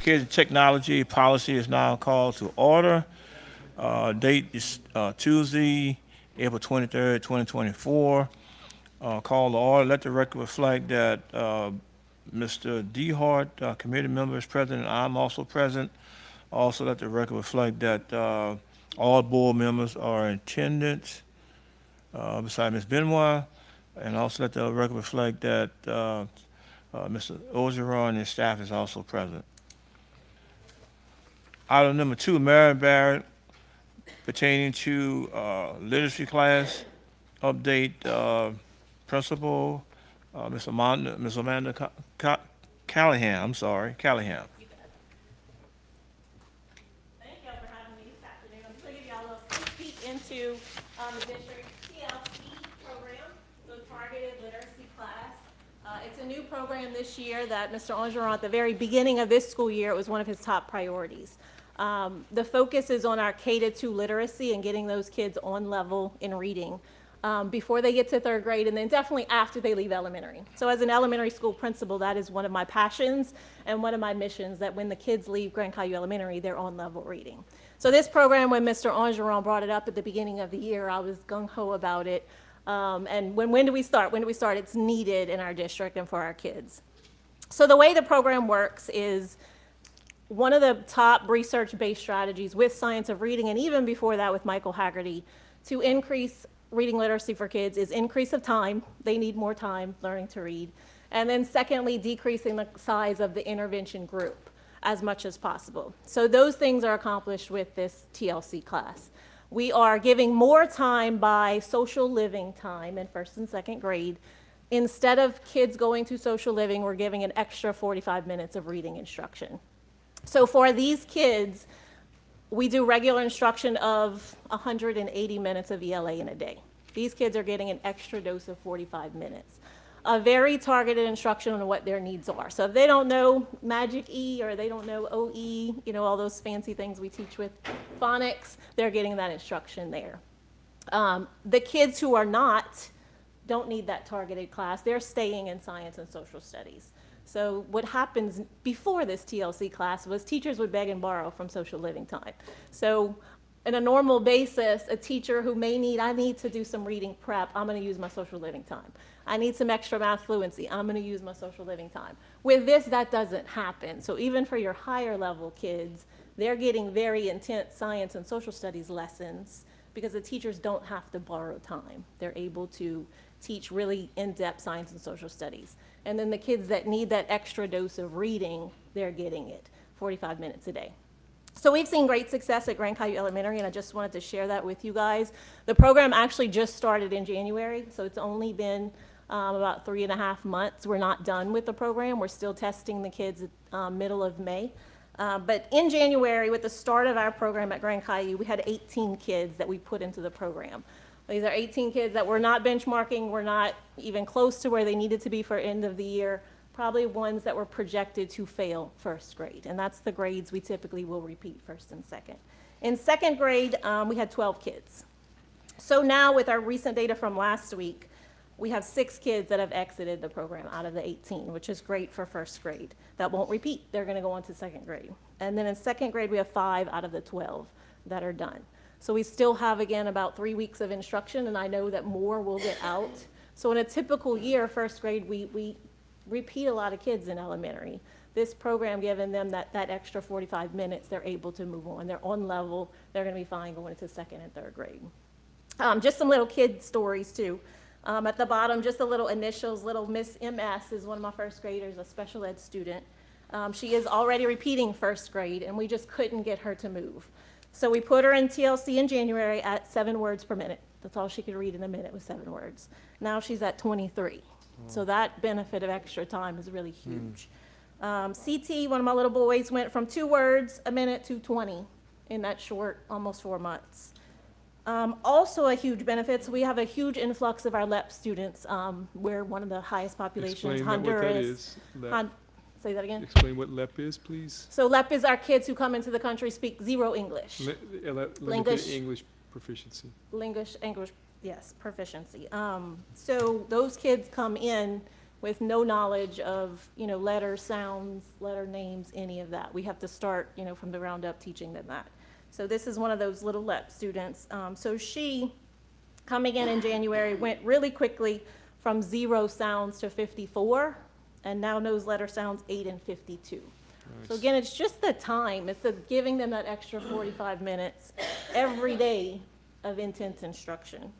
Kids and Technology Policy is now called to order. Date is Tuesday, April 23rd, 2024. Call to order. Let the record reflect that Mr. DeHart, committee member, is present, and I'm also present. Also, let the record reflect that all board members are in attendance, beside Ms. Benoit, and also let the record reflect that Mr. Ogeron and his staff is also present. Item number 2, Mary Barrett, pertaining to literacy class update. Principal, Ms. Amanda Callahan. I'm sorry, Callahan. Thank y'all for having me this afternoon. I'm just gonna give y'all a little sneak peek into the district's TLC program, the Targeted Literacy Class. It's a new program this year that Mr. Angeron, at the very beginning of this school year, it was one of his top priorities. The focus is on our K-2 literacy and getting those kids on level in reading before they get to third grade, and then definitely after they leave elementary. So as an elementary school principal, that is one of my passions and one of my missions, that when the kids leave Grand Caillou Elementary, they're on level reading. So this program, when Mr. Angeron brought it up at the beginning of the year, I was gung-ho about it. And when do we start? When do we start? It's needed in our district and for our kids. So the way the program works is one of the top research-based strategies with Science of Reading, and even before that with Michael Haggerty, to increase reading literacy for kids is increase of time. They need more time learning to read. And then secondly, decreasing the size of the intervention group as much as possible. So those things are accomplished with this TLC class. We are giving more time by social living time in first and second grade. Instead of kids going to social living, we're giving an extra 45 minutes of reading instruction. So for these kids, we do regular instruction of 180 minutes of ELA in a day. These kids are getting an extra dose of 45 minutes. A very targeted instruction on what their needs are. So if they don't know Magic E or they don't know OE, all those fancy things we teach with phonics, they're getting that instruction there. The kids who don't need that targeted class, they're staying in science and social studies. So what happens before this TLC class was teachers would beg and borrow from social living time. So on a normal basis, a teacher who I need to do some reading prep, I'm gonna use my social living time. I need some extra math fluency, I'm gonna use my social living time. With this, that doesn't happen. So even for your higher level kids, they're getting very intense science and social studies lessons because the teachers don't have to borrow time. They're able to teach really in-depth science and social studies. And then the kids that need that extra dose of reading, they're getting it, 45 minutes a day. So we've seen great success at Grand Caillou Elementary, and I just wanted to share that with you guys. The program actually just started in January, so it's only been about 3.5 months. We're not done with the program. We're still testing the kids middle of May. But in January, with the start of our program at Grand Caillou, we had 18 kids that we put into the program. These are 18 kids that were not benchmarking, were not even close to where they needed to be for end of the year, probably ones that were projected to fail first grade. And that's the grades we typically will repeat first and second. In second grade, we had 12 kids. So now with our recent data from last week, we have 6 kids that have exited the program out of the 18, which is great for first grade. That won't repeat. They're gonna go on to second grade. And then in second grade, we have 5 out of the 12 that are done. So we still have, again, about 3 weeks of instruction, and I know that more will get out. So in a typical year, first grade, we repeat a lot of kids in elementary. This program, giving them that extra 45 minutes, they're able to move on. They're on level. They're gonna be fine going into second and third grade. Just some little kid stories, too. At the bottom, just the little initials. Little Miss MS is one of my first graders, a special ed student. She is already repeating first grade, and we just couldn't get her to move. So we put her in TLC in January at 7 words per minute. That's all she could read in a minute was 7 words. Now she's at 23. So that benefit of extra time is really huge. CT, one of my little boys, went from 2 words a minute to 20 in that short, almost 4 months. Also a huge benefit, so we have a huge influx of our LEP students. We're one of the highest populations. Explain what that is. Say that again? Explain what LEP is, please. So LEP is our kids who come into the country speak 0 English. Limited English proficiency. English, yes, proficiency. So those kids come in with no knowledge of, letter sounds, letter names, any of that. We have to start, from the ground up teaching them that. So this is one of those little LEP students. So she, coming in January, went really quickly from 0 sounds to 54, and now knows letter sounds 8 and 52. So again, it's just the time. It's giving them that extra 45 minutes every day of intense instruction.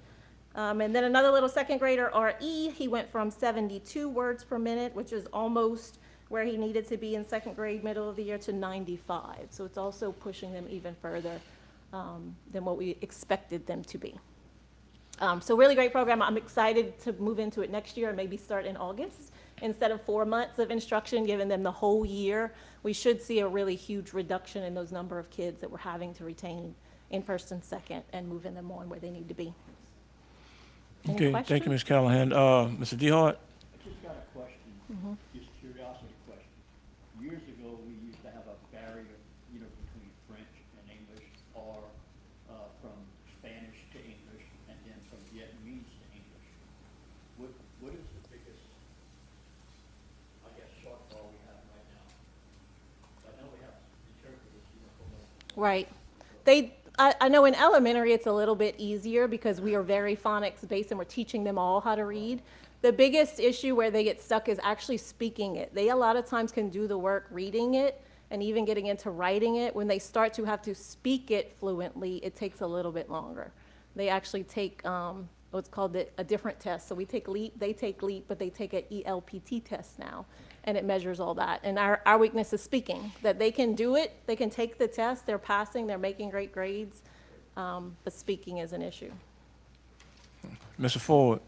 And then another little second grader, RE, he went from 72 words per minute, which is almost where he needed to be in second grade, middle of the year, to 95. So it's also pushing them even further than what we expected them to be. So really great program. I'm excited to move into it next year and maybe start in August. Instead of 4 months of instruction, giving them the whole year, we should see a really huge reduction in those number of kids that we're having to retain in first and second and moving them on where they need to be. Any Okay, thank you, questions? Ms. Callahan. Mr. DeHart? I just got a question, just curiosity question. Years ago, we used to have a barrier, between French and English, or from Spanish to English, and then from Vietnamese to English. What is the biggest, I guess, shortfall we have right now? I know we have interpreters, for most. Right. I know in elementary it's a little bit easier because we are very phonics based and we're teaching them all how to read. The biggest issue where they get stuck is actually speaking it. They a lot of times can do the work reading it and even getting into writing it. When they start to have to speak it fluently, it takes a little bit longer. They actually take what's called a different test. So we take LEAP, they take LEAP, but they take an ELPT test now, and it measures all that. And our weakness is speaking, that they can do it, they can take the test, they're passing, they're making great grades, but speaking is an issue. Mr. Ford?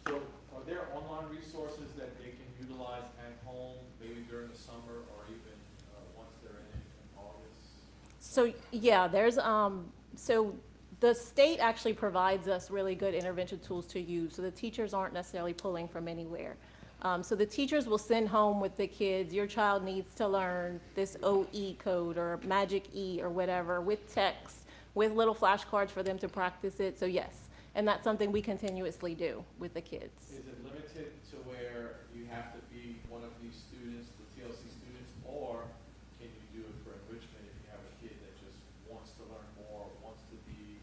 So are there online resources that they can utilize at home, maybe during the summer or even once they're in August? So, yeah, so the state actually provides us really good intervention tools to use, so the teachers aren't necessarily pulling from anywhere. So the teachers will send home with the kids, your child needs to learn this OE code or magic E or whatever, with text, with little flashcards for them to practice it, so yes. And that's something we continuously do with the kids. Is it limited to where you have to be one of these students, the TLC students, or can you do it for enrichment if you have a kid that just wants to learn more, wants to be,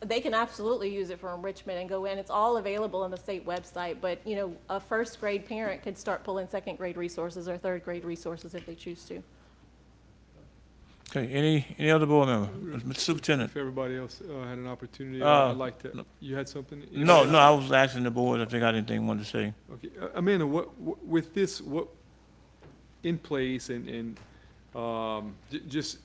They can absolutely use it for enrichment and go in. It's all available on the state website, but, a first grade parent could start pulling second grade resources or third grade resources if they choose to. Okay, any other board member? Mr. Superintendent? If everybody else had an opportunity, Uh, I'd like to, you had something? No, I was asking the board if they got anything they wanted to say. Okay, Amanda, with this, what, in place and, just,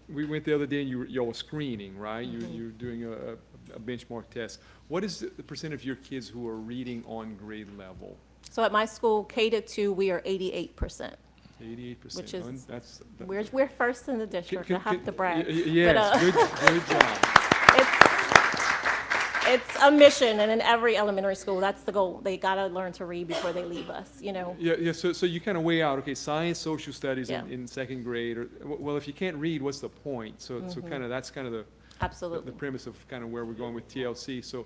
we went the other day and y'all were screening, right? You're doing a benchmark test. What is the percent of your kids who are reading on grade level? So at my school, K to 2, we are 88%. 88%. Which is- That's. We're first in the district, I have to brag. Yes, good job. It's a mission, and in every elementary school, that's the goal. They gotta learn to read before they leave us, Yeah, so you kind of weigh out, okay, science, social studies Yeah. in second grade, or, well, if you can't read, what's the point? So kind of, that's kind of the Absolutely. premise of kind of where we're going with TLC. So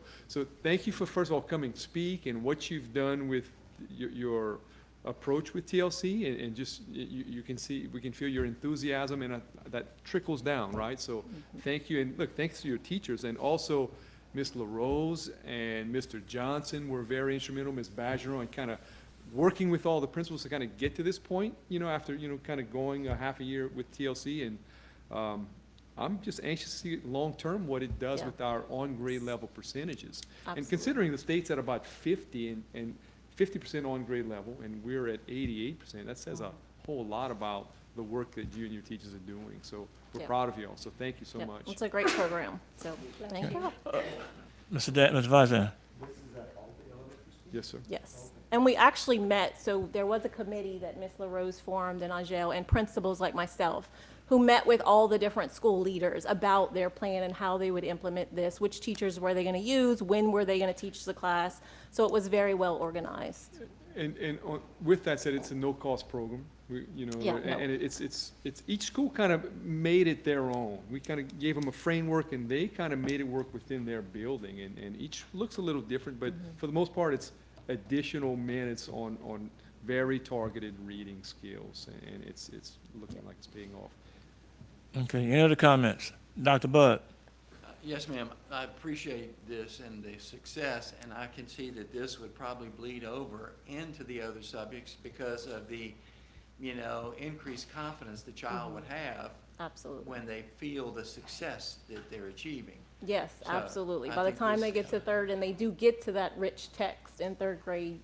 thank you for, first of all, coming to speak and what you've done with your approach with TLC, and just, you can see, we can feel your enthusiasm, and that trickles down, right? So thank you, and look, thanks to your teachers, and also Ms. LaRose and Mr. Johnson were very instrumental, Ms. Bageron, and kind of working with all the principals to kind of get to this point, after, kind of going a half a year with TLC, and I'm just anxious to see long-term what it does Yeah. with our on-grade level percentages. And Absolutely. considering the state's at about 50 and 50% on-grade level, and we're at 88%, that says a whole lot about the work that you and your teachers are doing. So we're Yeah. proud of you all, so thank you so Yep, much. It's a great program, so, thank you. Mr. Vice. Yes, sir. Yes, and we actually met, so there was a committee that Ms. LaRose formed and Angel and principals like myself, who met with all the different school leaders about their plan and how they would implement this, which teachers were they gonna use, when were they gonna teach the class, so it was very well organized. And with that said, it's a no-cost program, Yeah, no. and it's each school kind of made it their own. We kind of gave them a framework, and they kind of made it work within their building, and each looks a little different, but for the most part, it's additional minutes on very targeted reading skills, and it's looking like it's paying off. Okay, any other comments? Dr. Bud? Yes, ma'am. I appreciate this and the success, and I can see that this would probably bleed over into the other subjects because of the, increased confidence the child would have Absolutely. when they feel the success that they're achieving. Yes, So, absolutely. I By the think time this- they get to third and they do get to that rich text in third grade,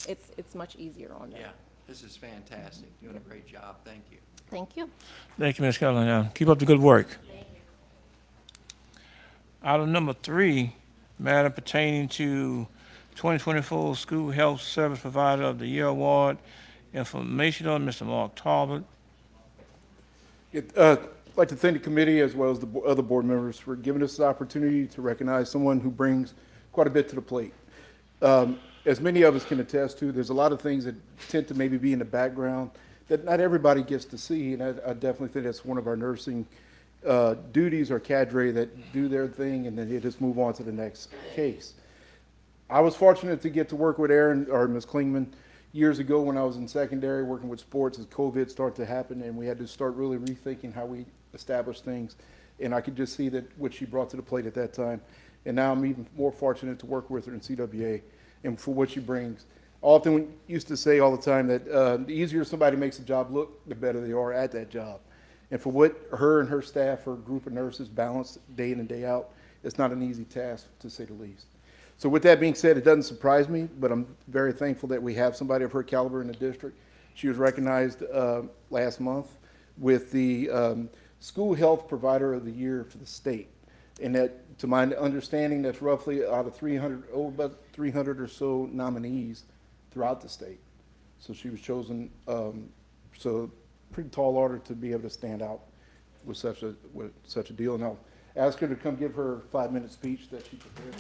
it's much easier on them. Yeah, this is fantastic. Doing a great job. Thank you. Thank you. Thank you, Ms. Callahan. Keep up the good work. Item number 3, matter pertaining to 2024 School Health Service Provider of the Year Award. Informational, Mr. Mark Talbot. I'd like to thank the committee as well as the other board members for giving us the opportunity to recognize someone who brings quite a bit to the plate. As many of us can attest to, there's a lot of things that tend to maybe be in the background that not everybody gets to see, and I definitely think that's one of our nursing duties or cadre that do their thing and then they just move on to the next case. I was fortunate to get to work with Aaron or Ms. Klingman years ago when I was in secondary working with sports as COVID started to happen, and we had to start really rethinking how we establish things. And I could just see that what she brought to the plate at that time. And now I'm even more fortunate to work with her in CWA and for what she brings. Often we used to say all the time that the easier somebody makes a job look, the better they are at that job. And for what her and her staff, her group of nurses balance day in and day out, it's not an easy task, to say the least. So with that being said, it doesn't surprise me, but I'm very thankful that we have somebody of her caliber in the district. She was recognized last month with the School Health Provider of the Year for the state. And that, to my understanding, that's roughly out of 300, about 300 or so nominees throughout the state. So she was chosen, so pretty tall order to be able to stand out with such a deal. And I'll ask her to come give her 5-minute speech that she prepared.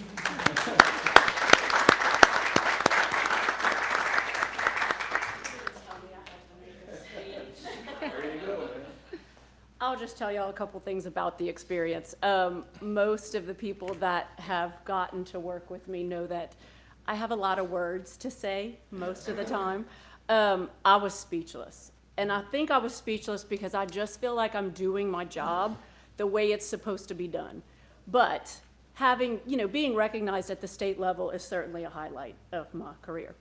I'll just tell y'all a couple things about the experience. Most of the people that have gotten to work with me know that I have a lot of words to say most of the time. I was speechless. And I think I was speechless because I just feel like I'm doing my job the way it's supposed to be done. But having, being recognized at the state level is certainly a highlight of my career.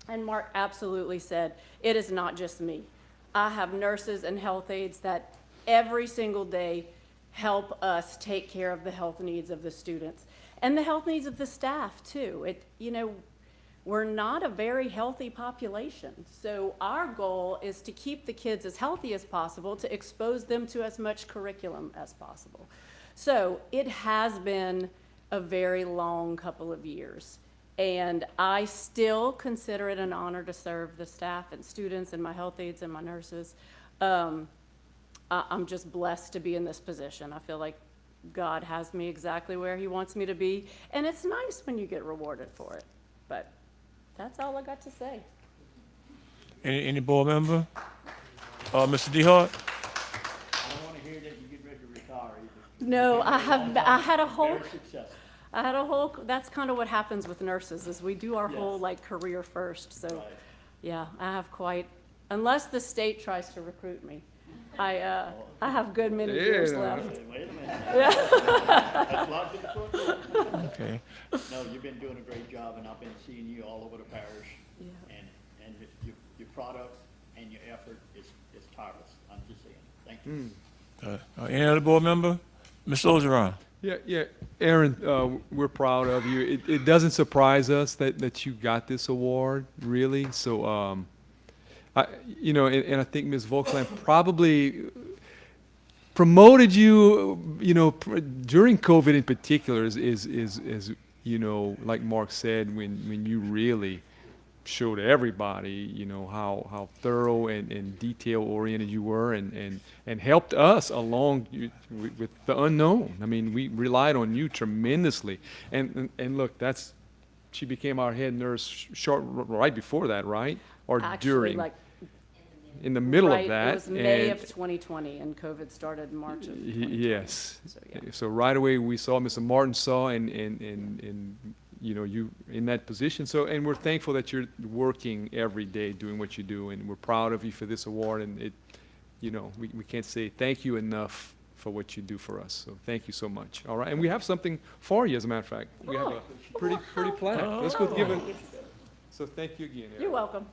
And Mark absolutely said, it is not just me. I have nurses and health aides that every single day help us take care of the health needs of the students and the health needs of the staff too. We're not a very healthy population. So our goal is to keep the kids as healthy as possible, to expose them to as much curriculum as possible. So it has been a very long couple of years. And I still consider it an honor to serve the staff and students and my health aides and my nurses. I'm just blessed to be in this position. I feel like God has me exactly where he wants me to be. And it's nice when you get rewarded for it. But that's all I got to say. Any board member? Mr. DeHart? I don't wanna hear that you get ready to retire either. No, I had a whole, Very successful. that's kind of what happens with nurses, is we do our whole Yes. career first. So Right. yeah, I have unless the state tries to recruit me, I have good many years Yeah. left. Wait a minute. That's locked in the front door. Okay. No, you've been doing a great job, and I've been seeing you all over the parish. Yeah. And your product and your effort is tireless. I'm just saying. Thank you. Any other board member? Ms. Ogeron? Yeah, Aaron, we're proud of you. It doesn't surprise us that you got this award, really. So, and I think Ms. Volkland probably promoted you, during COVID in particular, is like Mark said, when you really showed everybody, how thorough and detail oriented you were, and helped us along with the unknown. I mean, we relied on you tremendously. And look, she became our head nurse right before that, right? Or Actually, during? In the middle right, of that. it was May and of 2020, and COVID started in March of 2020. Yes. So, yeah. So right away, we saw, Mr. Martin saw, and you know, you in that position. So, and we're thankful that you're working every day doing what you do, and we're proud of you for this award. And it, you know, we can't say thank you enough for what you do for us. So thank you so much. All right, and we have something for you, as a matter of fact. We have a pretty plaque. Let's go give it. So thank you again, Eric. You're welcome.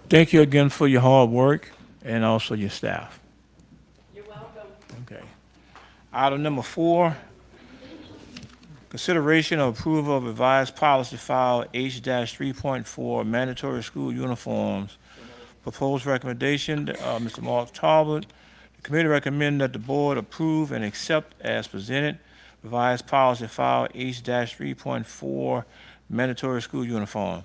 Thank you again for your hard work and also your staff. You're welcome. Okay. Item number 4, consideration of approval of revised policy file H-3.4 mandatory school uniforms. Proposed recommendation, Mr. Mark Talbot. The committee recommend that the board approve and accept as presented revised policy file H-3.4 mandatory school uniform.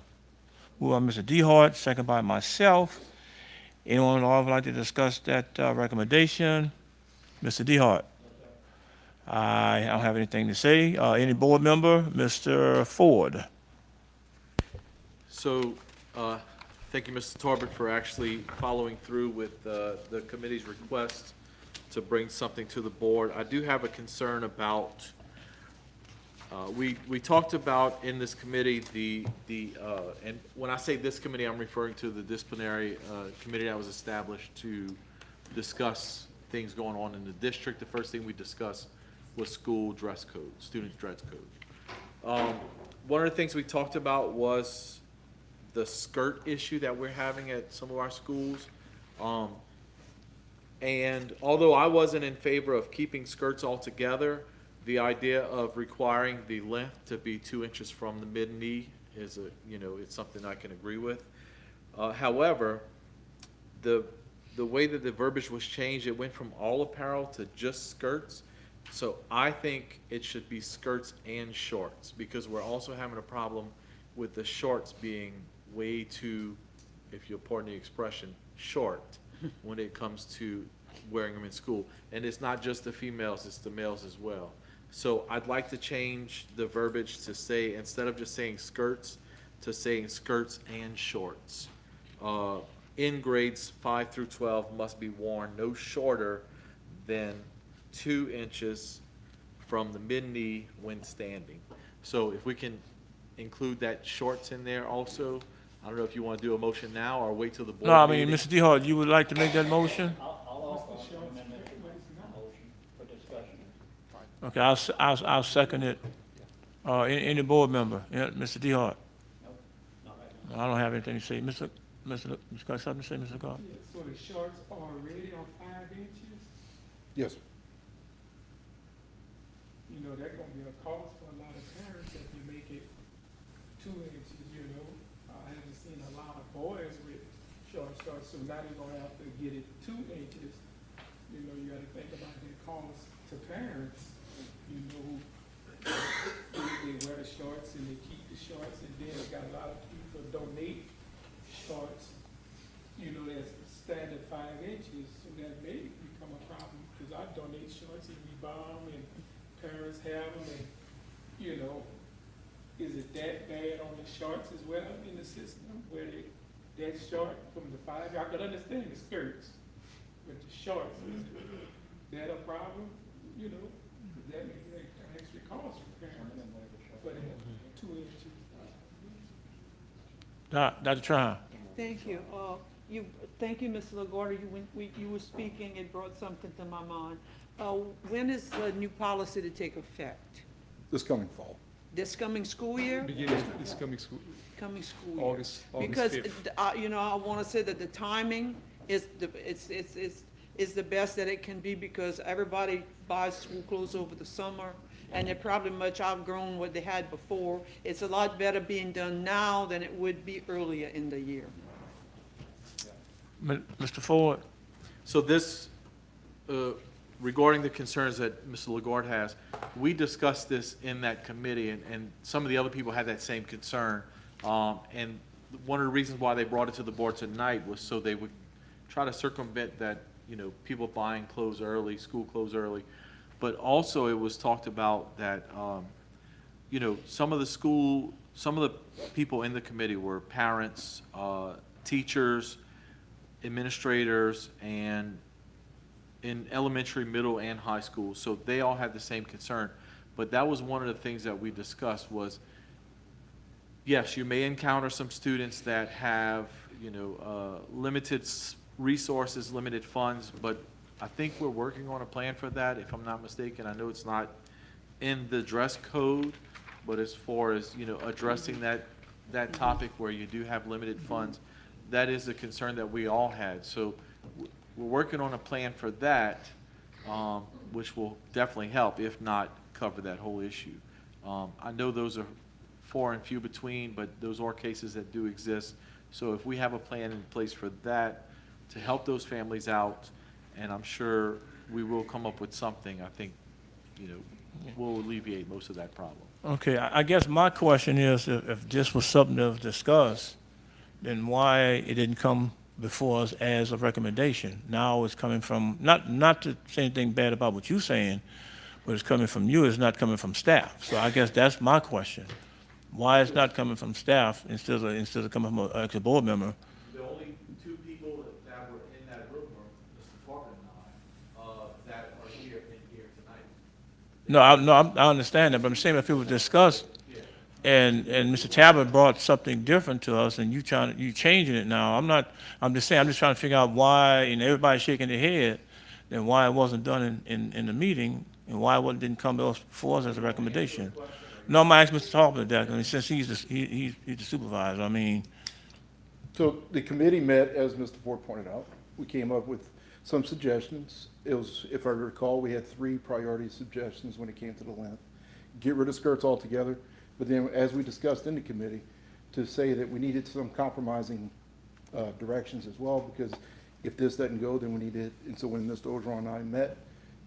Moved by Mr. DeHart, second by myself. Anyone would like to discuss that recommendation? Mr. DeHart? I don't have anything to say. Any board member? Mr. Ford? So, thank you, Mr. Tarbert, for actually following through with the committee's request to bring something to the board. I do have a concern about, we talked about in this committee, and when I say this committee, I'm referring to the disciplinary committee that was established to discuss things going on in the district. The first thing we discussed was school dress code, student dress code. One of the things we talked about was the skirt issue that we're having at some of our schools. And although I wasn't in favor of keeping skirts altogether, the idea of requiring the length to be 2 inches from the mid-knee is it's something I can agree with. However, the way that the verbiage was changed, it went from all apparel to just skirts. So I think it should be skirts and shorts, because we're also having a problem with the shorts being way too, if you'll pardon the expression, short when it comes to wearing them in school. And it's not just the females, it's the males as well. So I'd like to change the verbiage to say, instead of just saying skirts, to saying skirts and shorts. In grades 5 through 12 must be worn no shorter than 2 inches from the mid-knee when standing. So if we can include that shorts in there also, I don't know if you want to do a motion now or wait till the board No, I mean, meeting. Mr. DeHart, you would like to make that motion? I'll offer an amendment to my motion for discussion. Okay, I'll second it. Any board member? Yeah, Mr. DeHart? Nope, not right now. I don't have anything to say. Mr. You got something to say, Mr. Carter? Yeah, so the shorts are already on 5 inches, Yes. you know, that's gonna be a cost for a lot of parents if you make it 2 inches, you know. I haven't seen a lot of boys with short shorts, so now they're gonna have to get it 2 inches. You know, you gotta think about the cost to parents, you know, they wear the shorts and they keep the shorts, and then you got a lot of people donate shorts, you know, that's standard 5 inches, so that may become a problem, because I donate shorts and we buy them and parents have them, and, you know, is it that bad on the shorts as well in the system, where they, that short from the 5, I could understand the skirts, but the shorts, is that a problem, you know? That may be an extra cost for parents, but at 2 inches. Dr. Trine? Thank you. Thank you, Mr. LaGuardia. You were speaking, it brought something to my mind. When is the new policy to take effect? This coming fall. This coming school year? Beginning of this coming school, Coming school year? August Because, 5th. you know, I want to say that the timing is the best that it can be, because everybody buys school clothes over the summer, and they're probably much outgrown what they had before. It's a lot better being done now than it would be earlier in the year. Mr. Ford? So this, regarding the concerns that Mr. Lagarde has, we discussed this in that committee, and some of the other people had that same concern. And one of the reasons why they brought it to the board tonight was so they would try to circumvent that, you know, people buying clothes early, school clothes early. But also it was talked about that, you know, some of the people in the committee were parents, teachers, administrators, and in elementary, middle, and high school. So they all had the same concern. But that was one of the things that we discussed was, yes, you may encounter some students that have, you know, limited resources, limited funds, but I think we're working on a plan for that, if I'm not mistaken. I know it's not in the dress code, but as far as, you know, addressing that topic where you do have limited funds, that is a concern that we all had. So we're working on a plan for that, which will definitely help, if not cover that whole issue. I know those are far and few between, but those are cases that do exist. So if we have a plan in place for that, to help those families out, and I'm sure we will come up with something, I think, you know, will alleviate most of that problem. Okay, I guess my question is, if this was something that was discussed, then why it didn't come before us as a recommendation? Now it's coming from, not to say anything bad about what you're saying, but it's coming from you, it's not coming from staff. So I guess that's my question. Why it's not coming from staff instead of coming from an actual board member? The only two people that were in that room were Mr. Parker and I, that are here tonight. I understand that, but I'm saying if it was discussed and Mr. Talbot brought something different to us and you changing it now, I'm just trying to figure out why, and everybody's shaking their head, then why it wasn't done in the meeting and why it didn't come to us for us as a recommendation. No, I'm asking Mr. Talbot that, I mean, since he's the supervisor, I mean. So the committee met, as Mr. Ford pointed out. We came up with some suggestions. It was, if I recall, we had 3 priority suggestions when it came to the length. Get rid of skirts altogether, but then as we discussed in the committee, to say that we needed some compromising directions as well, because if this doesn't go, then we need it. And so when Mr. Ogeron and I met,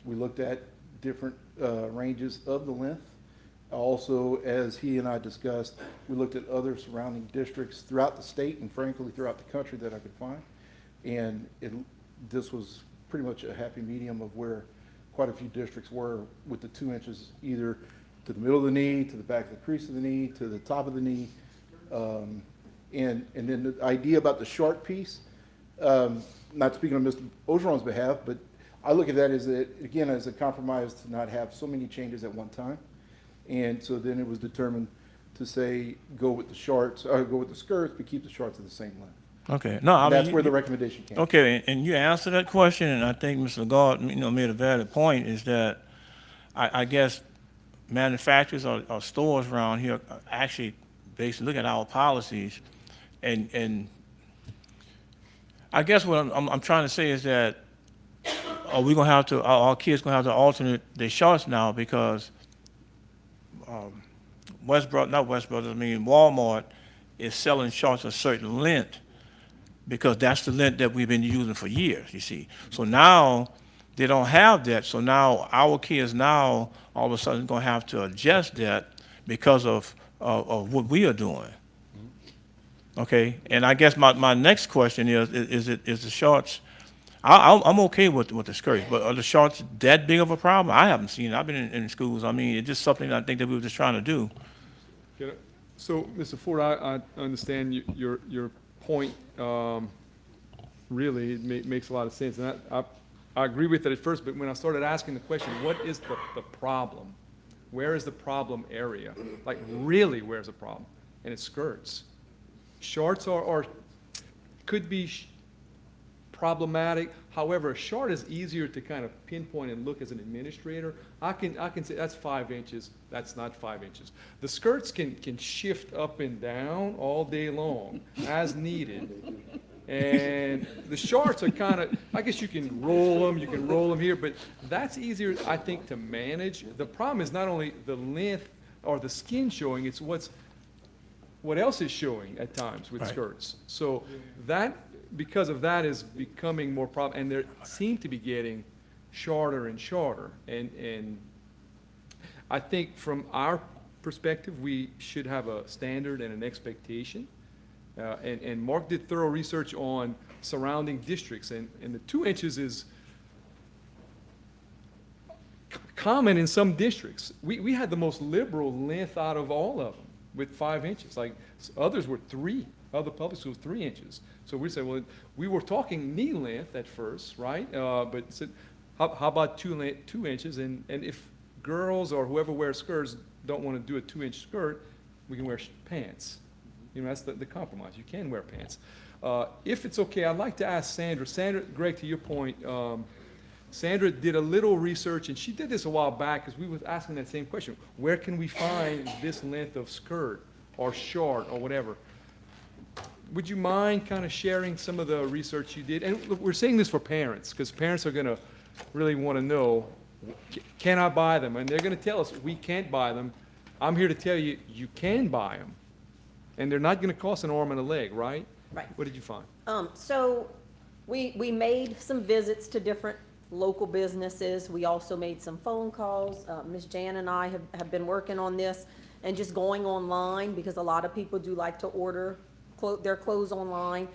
we looked at different ranges of the length. Also, as he and I discussed, we looked at other surrounding districts throughout the state and frankly throughout the country that I could find. And this was pretty much a happy medium of where quite a few districts were with the 2 inches, either to the middle of the knee, to the back of the crease of the knee, to the top of the knee. And then the idea about the short piece, not speaking on Mr. Ogeron's behalf, but I look at that as a compromise to not have so many changes at one time. And so then it was determined to say, go with the shorts, or go with the skirts, but keep the shorts at the same length. Okay, no, I mean. That's where the recommendation came. Okay, and you answered that question, and I think Mr. Lagarde, made a valid point, is that I guess manufacturers or stores around here actually basically look at our policies, and I guess what I'm trying to say is that are we gonna have to, our kids gonna have to alternate their shorts now because Walmart is selling shorts a certain length because that's the length that we've been using for years, you see. So now they don't have that. So now our kids now all of a sudden gonna have to adjust that because of what we are doing. Okay, and I guess my next question is the shorts, I'm okay with the skirts, but are the shorts that big of a problem? I haven't seen it. I've been in schools. I mean, it's just something I think that we were just trying to do. So, Mr. Ford, I understand your point. Really, it makes a lot of sense. And I agree with it at first, but when I started asking the question, what is the problem? Where is the problem area? Like, really, where's the problem? And it's skirts. Shorts could be problematic. However, a short is easier to kind of pinpoint and look as an administrator. I can say that's 5 inches. That's not 5 inches. The skirts can shift up and down all day long as needed. And the shorts are kind of, I guess you can roll them here, but that's easier, I think, to manage. The problem is not only the length or the skin showing, it's what else is showing at times with Right. skirts. So that, because of that, is becoming more problem, and they seem to be getting shorter and shorter. And I think from our perspective, we should have a standard and an expectation. And Mark did thorough research on surrounding districts, and the 2 inches is common in some districts. We had the most liberal length out of all of them with 5 inches. Like others were 3, other public schools 3 inches. So we said, well, we were talking knee length at first, right? But said, how about 2 inches? And if girls or whoever wears skirts don't want to do a 2-inch skirt, we can wear pants. You know, that's the compromise. You can wear pants. If it's okay, I'd like to ask Sandra. Sandra, Greg, to your point, Sandra did a little research, and she did this a while back because we were asking that same question. Where can we find this length of skirt or short or whatever? Would you mind kind of sharing some of the research you did? And look, we're saying this for parents because parents are going to really want to know, can I buy them? And they're going to tell us, we can't buy them. I'm here to tell you, you can buy them. And they're not going to cost an arm and a leg, right? Right. What did you find? So we made some visits to different local businesses. We also made some phone calls. Ms. Jan and I have been working on this and just going online because a lot of people do like to order their clothes online.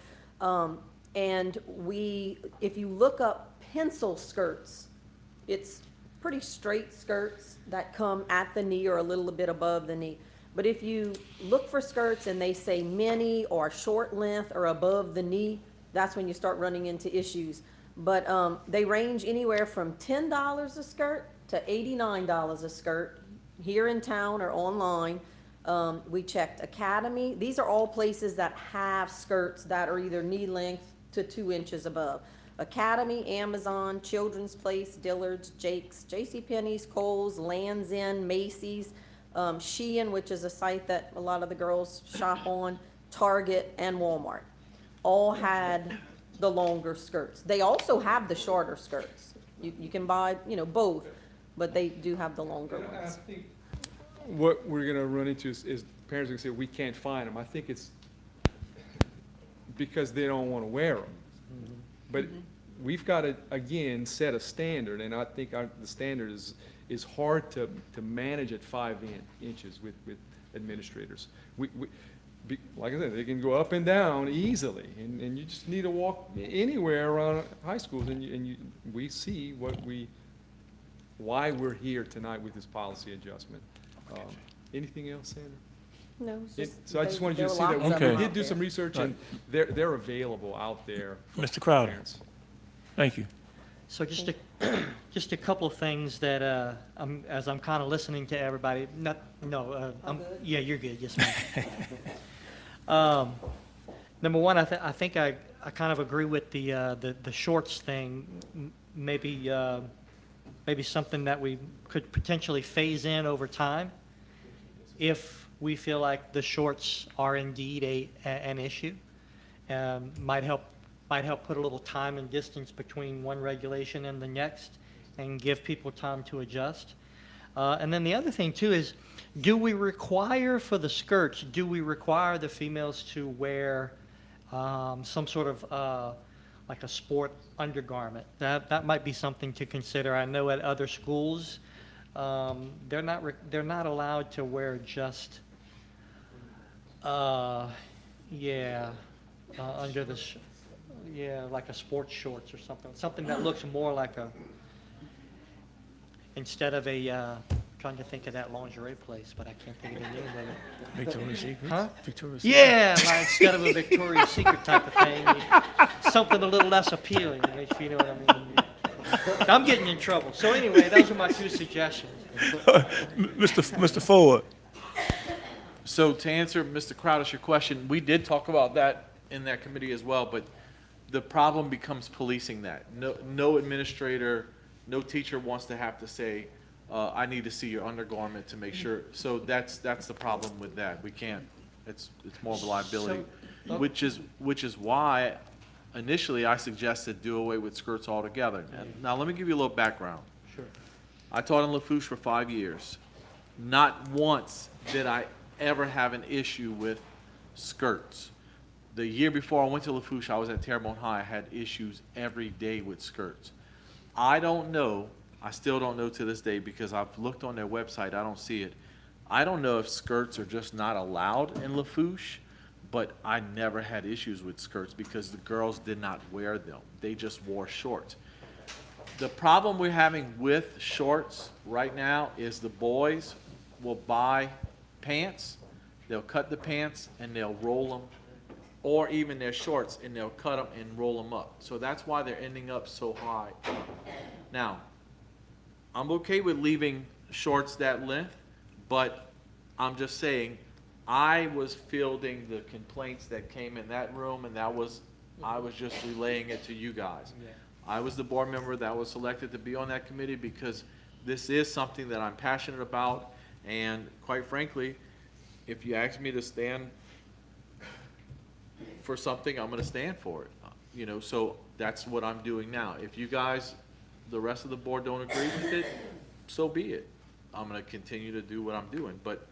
And if you look up pencil skirts, it's pretty straight skirts that come at the knee or a little bit above the knee. But if you look for skirts and they say mini or short length or above the knee, that's when you start running into issues. But they range anywhere from $10 a skirt to $89 a skirt here in town or online. We checked Academy. These are all places that have skirts that are either knee length to 2 inches above. Academy, Amazon, Children's Place, Dillard's, Jake's, JCPenney's, Kohl's, Land's End, Macy's, Shein, which is a site that a lot of the girls shop on, Target, and Walmart, all had the longer skirts. They also have the shorter skirts. You can buy, both, but they do have the longer And I ones. think what we're going to run into is parents are going to say, we can't find them. I think it's because they don't want to wear them. But we've got to, again, set a standard, and I think the standard is hard to manage at 5 inches with administrators. Like I said, they can go up and down easily, and you just need to walk anywhere around high schools, and we see why we're here tonight with this policy adjustment. Anything else, Sandra? No, it's just. So I just wanted you to see there are that lots of we them did out do there. some research, and they're available out there for Mr. Crowder. parents. Thank you. So just a couple of things that, as I'm kind of listening to everybody, yeah, you're good, yes, ma'am. Number one, I think I kind of agree with the shorts thing, maybe something that we could potentially phase in over time if we feel like the shorts are indeed an issue. Might help put a little time and distance between one regulation and the next and give people time to adjust. And then the other thing too is, do we require for the skirts, do we require the females to wear some sort of like a sport undergarment? That might be something to consider. I know at other schools, they're not allowed to wear just under the like a sports shorts or something that looks more like instead of trying to think of that lingerie place, but I can't think of the name of it. Victoria's Secret? Huh? Victoria's Secret. Yeah, like instead of a Victoria's Secret type of thing, something a little less appealing, if you know what I mean. I'm getting in trouble. So anyway, those are my 2 suggestions. Mr. Ford. So to answer Mr. Crowder's your question, we did talk about that in that committee as well, but the problem becomes policing that. No administrator, no teacher wants to have to say, I need to see your undergarment to make sure. So that's the problem with that. We can't. It's more of a liability, which is why initially I suggested do away with skirts altogether. Now let me give you a little background. Sure. I taught in Lafourche for 5 years. Not once did I ever have an issue with skirts. The year before I went to Lafourche, I was at Terrebonne High. I had issues every day with skirts. I don't know, I still don't know to this day, because I've looked on their website, I don't see it. I don't know if skirts are just not allowed in Lafourche, but I never had issues with skirts because the girls did not wear them. They just wore shorts. The problem we're having with shorts right now is the boys will buy pants, they'll cut the pants and they'll roll them, or even their shorts, and they'll cut them and roll them up. So that's why they're ending up so high. Now, I'm okay with leaving shorts that length, but I'm just saying, I was fielding the complaints that came in that room, and I was just relaying it to you guys. I was the board member that was selected to be on that committee because this is something that I'm passionate about, and quite frankly, if you ask me to stand for something, I'm gonna stand for it. You know, so that's what I'm doing now. If you guys, the rest of the board don't agree with it, so be it. I'm gonna continue to do what I'm doing, but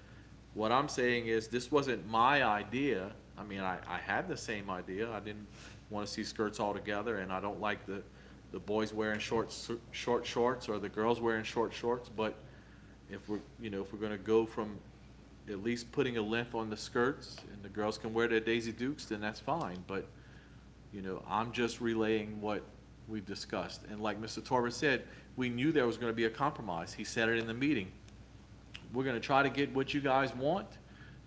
what I'm saying is, this wasn't my idea. I mean, I had the same idea. I didn't wanna see skirts all together, and I don't like the boys wearing short shorts or the girls wearing short shorts, but if we're gonna go from at least putting a length on the skirts and the girls can wear their Daisy Dukes, then that's fine, but, you know, I'm just relaying what we've discussed. And like Mr. Torres said, we knew there was gonna be a compromise. He said it in the meeting. We're gonna try to get what you guys want,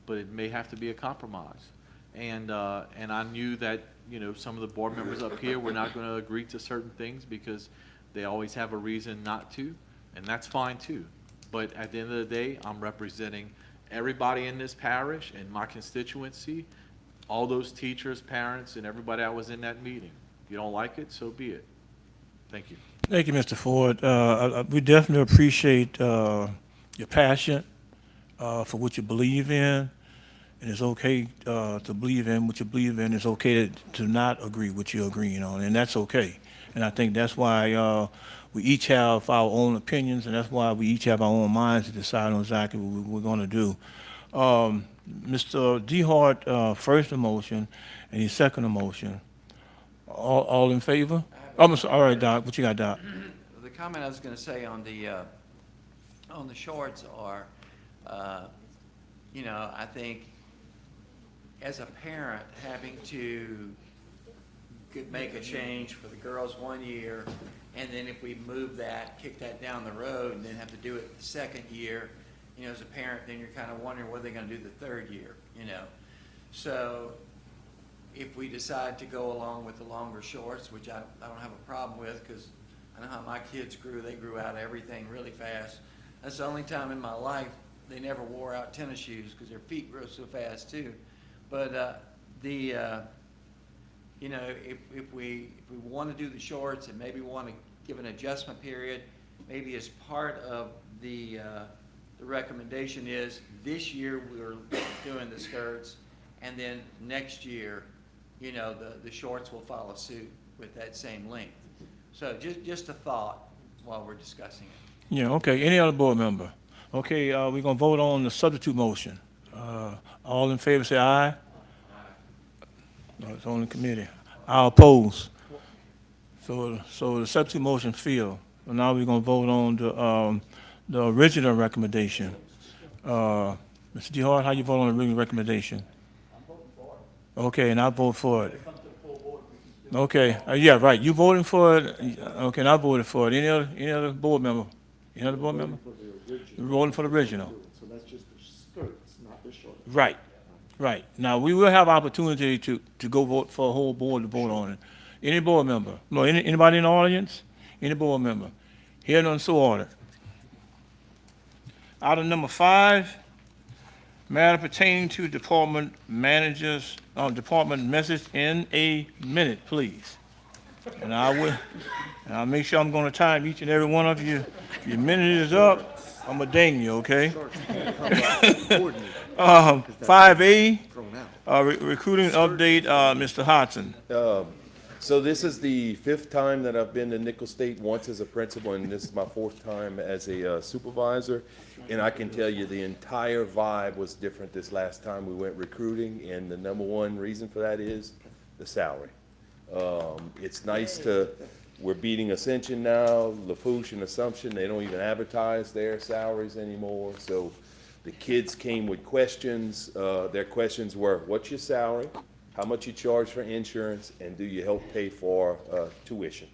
but it may have to be a compromise. And I knew that, you know, some of the board members up here were not gonna agree to certain things because they always have a reason not to, and that's fine too. But at the end of the day, I'm representing everybody in this parish and my constituency, all those teachers, parents, and everybody that was in that meeting. If you don't like it, so be it. Thank you. Thank you, Mr. Ford. We definitely appreciate your passion for what you believe in, and it's okay to believe in what you believe in. It's okay to not agree with what you're agreeing on, and that's okay. And I think that's why we each have our own opinions, and that's why we each have our own minds to decide on exactly what we're going to do. Mr. DeHart, first the motion, and he second the motion. All in favor? I'm sorry, all right, Doc. What you got, Doc? The comment I was gonna say on the shorts are, you know, I think as a parent, having to make a change for the girls 1 year, and then if we move that, kick that down the road, and then have to do it the second year, you know, as a parent, then you're kind of wondering what they're gonna do the third year, you know? So if we decide to go along with the longer shorts, which I don't have a problem with, because I know how my kids grew. They grew out everything really fast. That's the only time in my life they never wore out tennis shoes because their feet grew so fast too. But you know, if we want to do the shorts and maybe want to give an adjustment period, maybe as part of the recommendation is this year we're doing the skirts, and then next year, you know, the shorts will follow suit with that same length. So just a thought while we're discussing it. Yeah, okay. Any other board member? Okay, we're going to vote on the substitute motion. All in favor say aye. No, it's on the committee. I'll oppose. So the substitute motion failed. So now we're going to vote on the original recommendation. Mr. DeHart, how you vote on the original recommendation? I'm voting for it. Okay, and I vote for it. Okay, yeah, right. You voting for it? Okay, and I voted for it. Any other board member? Any other board member? You're voting for the original. So that's just the skirts, not the shorts. Right, right. Now, we will have opportunity to go vote for a whole board to vote on it. Any board member? No, anybody in the audience? Any board member? Hearing none, so ordered. Item number 5, matter pertaining to department managers, department message in a minute, please. And I'll make sure I'm gonna time each and every one of you. If your minute is up, I'm gonna ding you, okay? 5A, recruiting update, Mr. Hodson. So this is the 5th time that I've been to Nickel State, once as a principal, and this is my 4th time as a supervisor. And I can tell you the entire vibe was different this last time we went recruiting, and the #1 reason for that is the salary. It's nice to we're beating Ascension now, Lafourche and Assumption, they don't even advertise their salaries anymore. So the kids came with questions. Their questions were, what's your salary? How much you charge for insurance? And do you help pay for tuition?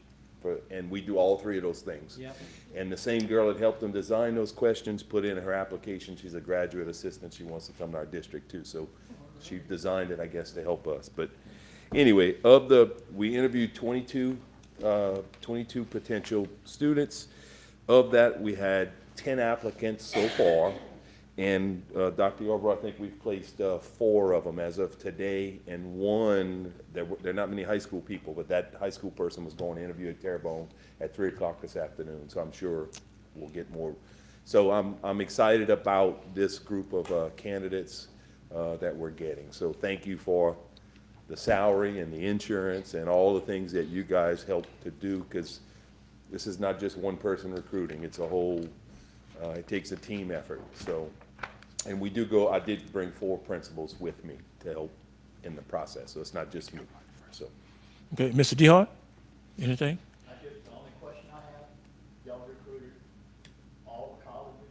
And we do all three of those things. Yep. And the same girl that helped them design those questions put in her application. She's a graduate assistant. She wants to come to our district too. So she designed it, I guess, to help us. But anyway, we interviewed 22 potential students. Of that, we had 10 applicants so far. And Dr. Yarbrough, I think we've placed 4 of them as of today, and one, there are not many high school people, but that high school person was going to interview at Terrebonne at 3 o'clock this afternoon, so I'm sure we'll get more. So I'm excited about this group of candidates that we're getting. So thank you for the salary and the insurance and all the things that you guys helped to do, because this is not just one person recruiting, it's a whole, it takes a team effort. So, and we do go, I did bring 4 principals with me to help in the process, so it's not just me, so. Okay, Mr. DeHart, anything? The only question I have, y'all recruited all colleges?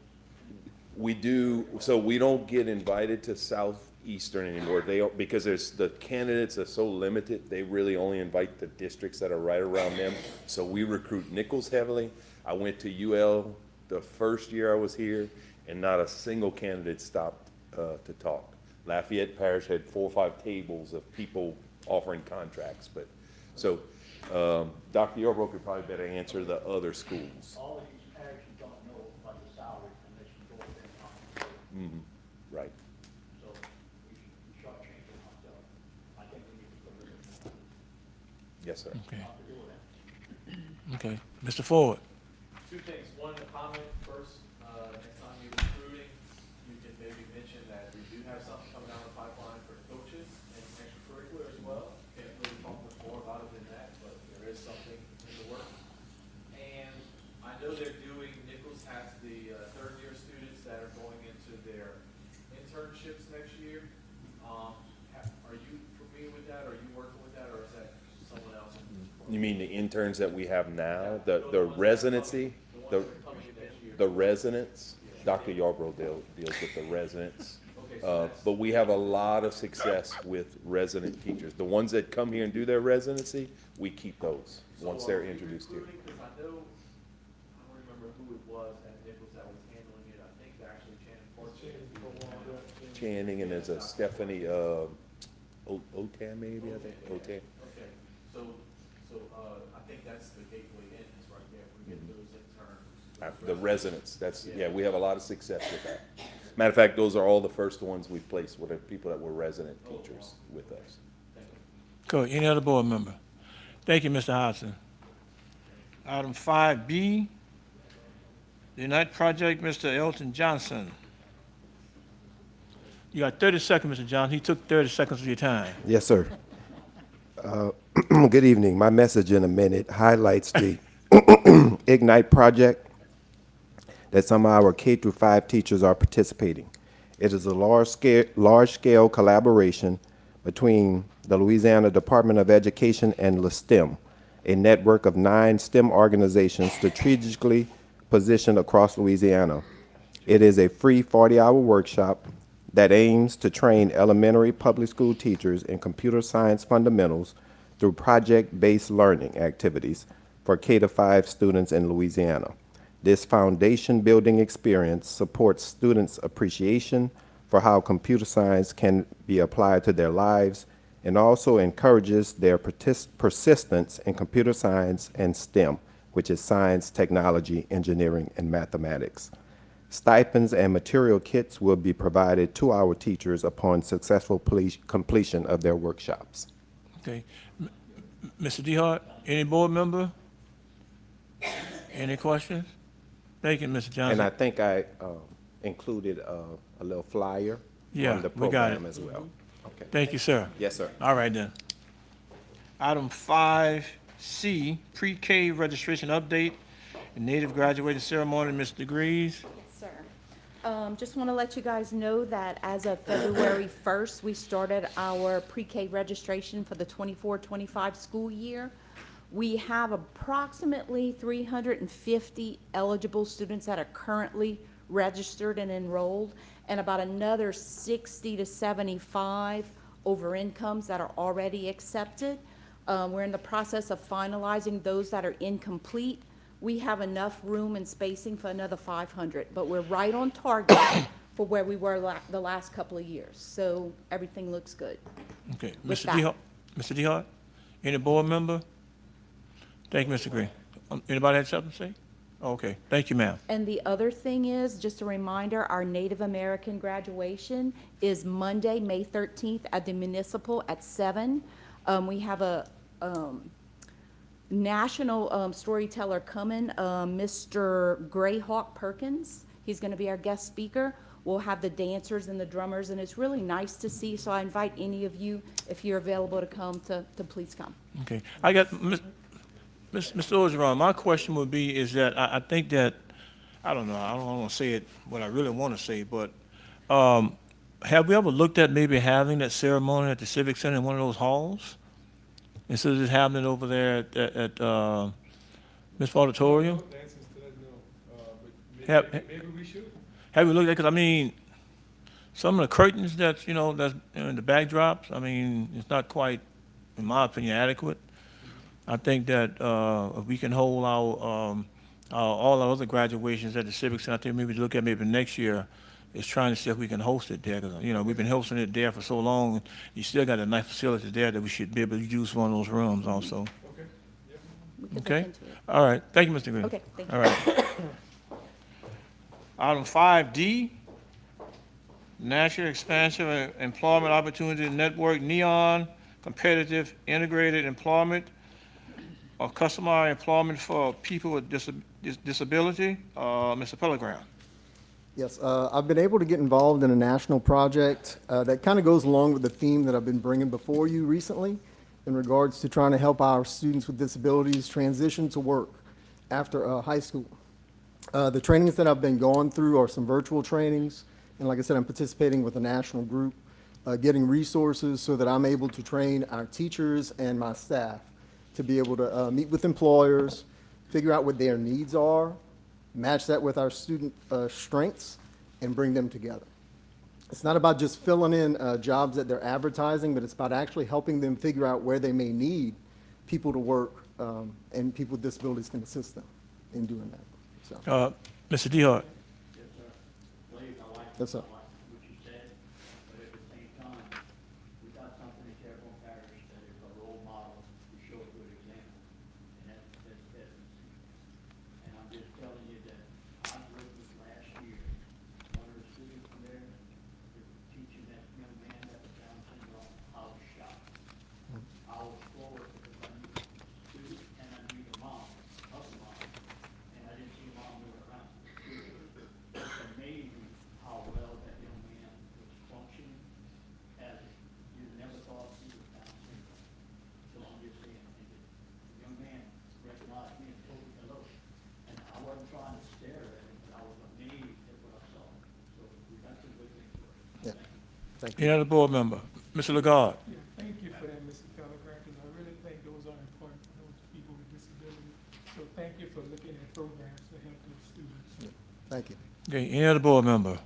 We do, so we don't get invited to Southeastern anymore. Because the candidates are so limited, they really only invite the districts that are right around them. So we recruit Nichols heavily. I went to UL the first year I was here, and not a single candidate stopped to talk. Lafayette Parish had 4 or 5 tables of people offering contracts, but, so, Dr. Yarbrough could probably better answer the other schools. All of these parishes don't know about the salary unless you go there and talk. Right. So we should shortchange it ourselves. I think we need to put it in. Yes, sir. Okay, Not to do that. okay. Mr. Ford? 2 things. One, a comment first, next time you're recruiting, you can maybe mention that we do have something coming down the pipeline for coaches and extracurricular as well. Can't really talk much more about it than that, but there is something in the works. And I know Nichols has the 3rd-year students that are going into their internships next year. Are you familiar with that? Are you working with that, or is that someone else? You mean the interns that we have now, the residency, the residents? Dr. Yarbrough deals with the residents. But we have a lot of success with resident teachers. The ones that come here and do their residency, we keep those once they're introduced here. Because I don't remember who it was at Nichols that was handling it. I think actually Channing, and there's a Stephanie, Otam maybe, I think, Otam. Okay, so, I think that's the gateway in, is right there, we get those interns. The residents, we have a lot of success with that. Matter of fact, those are all the first ones we placed, were the people that were resident teachers with us. Good. Any other board member? Thank you, Mr. Hodson. Item 5B, the Unite Project, Mr. Elton Johnson. You got 30 seconds, Mr. Johnson. He took 30 seconds of your time. Yes, sir. Good evening. My message in a minute highlights the Ignite project that some of our K-5 teachers are participating. It is a large-scale collaboration between the Louisiana Department of Education and LSTEM, a network of 9 STEM organizations strategically positioned across Louisiana. It is a free 40-hour workshop that aims to train elementary public school teachers in computer science fundamentals through project-based learning activities for K-5 students in Louisiana. This foundation-building experience supports students' appreciation for how computer science can be applied to their lives and also encourages their persistence in computer science and STEM, which is science, technology, engineering, and mathematics. Stipends and material kits will be provided to our teachers upon successful completion of their workshops. Okay. Mr. DeHart, any board member? Any questions? Thank you, Mr. Johnson. And I think I included a little flyer Yeah, on the we got program it. as well. Okay. Thank you, sir. Yes, sir. All right, then. Item 5C, pre-K registration update and native graduating ceremony, Ms. DeGrees. Yes, sir. Just want to let you guys know that as of February 1st, we started our pre-K registration for the 24-25 school year. We have approximately 350 eligible students that are currently registered and enrolled, and about another 60 to 75 over incomes that are already accepted. We're in the process of finalizing those that are incomplete. We have enough room and spacing for another 500, but we're right on target for where we were the last couple of years. So everything looks good. Okay, With Mr. that. DeHart, Mr. DeHart, any board member? Thank you, Mr. Green. Anybody have something to say? Okay, thank you, ma'am. And the other thing is, just a reminder, our Native American graduation is Monday, May 13th at the Municipal at 7. We have a national storyteller coming, Mr. Greyhawk Perkins. He's going to be our guest speaker. We'll have the dancers and the drummers, and it's really nice to see. So I invite any of you, if you're available to come, to please come. Okay, I got, Mr. Orgeron, my question would be is that I think that, I don't know, I don't want to say it what I really want to say, but have we ever looked at maybe having that ceremony at the Civic Center in one of those halls? Instead of just having it over there at Miss Auditorium? The answer to that, no. But Have- maybe we should. Have you looked at, because I mean, some of the curtains that's, that's in the backdrops, I mean, it's not quite, in my opinion, adequate. I think that if we can hold all our other graduations at the Civic Center, I think maybe look at maybe next year is trying to see if we can host it there. Because, we've been hosting it there for so long. You still got a nice facility there that we should be able to use one of those rooms also. Okay, yeah. We could look Okay? into it. All right. Thank you, Mr. Green. Okay, thank you. All right. Item 5D, National Expansion of Employment Opportunity Network, NEON, Competitive Integrated Employment or Customary Employment for People with Disability. Mr. Pellegrin. Yes, I've been able to get involved in a national project that kind of goes along with the theme that I've been bringing before you recently in regards to trying to help our students with disabilities transition to work after high school. The trainings that I've been going through are some virtual trainings, and like I said, I'm participating with a national group, getting resources so that I'm able to train our teachers and my staff to be able to meet with employers, figure out what their needs are, match that with our student strengths, and bring them together. It's not about just filling in jobs that they're advertising, but it's about actually helping them figure out where they may need people to work, and people with disabilities can assist them in doing that. So, Mr. DeHart. Yes, sir. Please, I like Yes, sir. what you said, but at the same time, we got something in Terrebonne Parish that is a role model to show a good example, and that's business. And I'm just telling you that I lived this last year, one of the students from there, they were teaching that young man that was Down syndrome how to shop. I was floored because I knew the student and I knew the mom, of the mom, and I didn't see the mom move around. It's amazing how well that young man was functioning as you never thought he was Down syndrome. So I'm just saying, and the young man recognized me and told me hello. And I wasn't trying to stare at him, but I was amazed at what I saw. So we got some good things for it. yeah. Thank you. Any other board member? Mr. Lagarde. Yeah, thank you for that, Mr. Pellegrin, because I really think those are important for those people with disabilities. So thank you for looking at programs to help those students. Thank you. Okay, any other board member?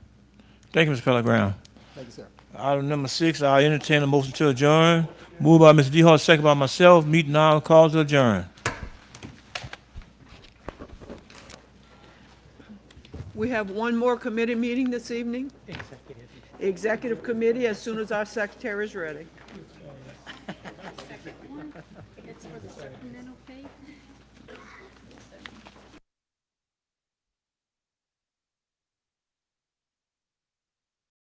Thank you, Mr. Pellegrin. Thank you, sir. Item number 6, I entertain a motion to adjourn. Moved by Mr. DeHart, second by myself. Meeting now called to adjourn. We have one more committee meeting this evening. Executive committee, as soon as our secretary is ready. It's for the supplemental pay.